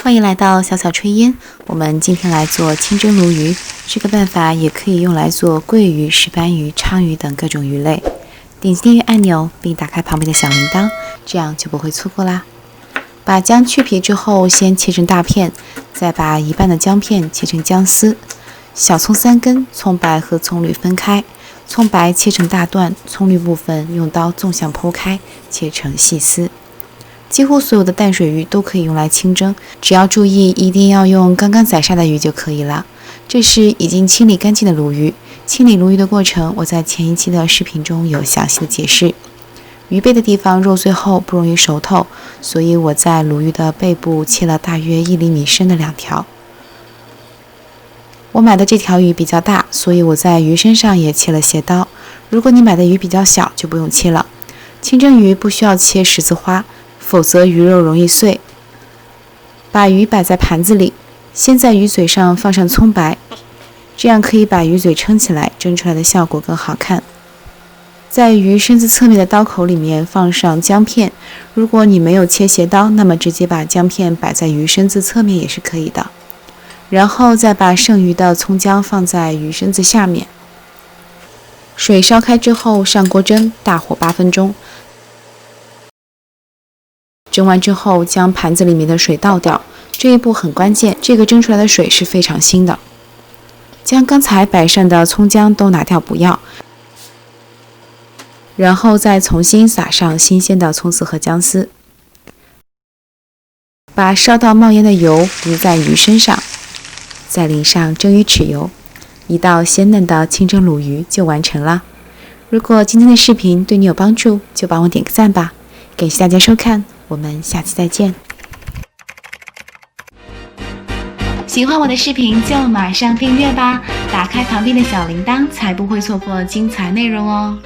欢迎来到小小炊烟，我们今天来做清蒸鲈鱼。这个办法也可以用来做桂鱼、石斑鱼、鲳鱼等各种鱼类。点击订阅按钮并打开旁边的小铃铛，这样就不会错过啦。把姜去皮之后，先切成大片，再把一半的姜片切成姜丝。小葱3根，葱白和葱绿分开，葱白切成大段，葱绿部分用刀纵向剖开，切成细丝。几乎所有的淡水鱼都可以用来清蒸，只要注意一定要用刚刚宰杀的鱼就可以了。这是已经清理干净的鲈鱼，清理鲈鱼的过程我在前一期的视频中有详细的解释。鱼背的地方肉最厚，不容易熟透，所以我在鲈鱼的背部切了大约1厘米深的2条。我买的这条鱼比较大，所以我在鱼身上也切了斜刀。如果你买的鱼比较小，就不用切了。清蒸鱼不需要切十字花，否则鱼肉容易碎。把鱼摆在盘子里，先在鱼嘴上放上葱白，这样可以把鱼嘴撑起来，蒸出来的效果更好看。在鱼身子侧面的刀口里面放上姜片，如果你没有切斜刀，那么直接把姜片摆在鱼身子侧面也是可以的。然后再把剩余的葱姜放在鱼身子下面。水烧开之后上锅蒸，大火8分钟。蒸完之后将盘子里面的水倒掉，这一步很关键，这个蒸出来的水是非常腥的。将刚才摆上的葱姜都拿掉不要，然后再重新撒上新鲜的葱丝和姜丝。把烧到冒烟的油淋在鱼身上，再淋上蒸鱼豉油，一道鲜嫩的清蒸鲈鱼就完成了。如果今天的视频对你有帮助，就帮我点个赞吧。感谢大家收看，我们下期再见。喜欢我的视频就马上订阅吧，打开旁边的小铃铛，才不会错过精彩内容哦。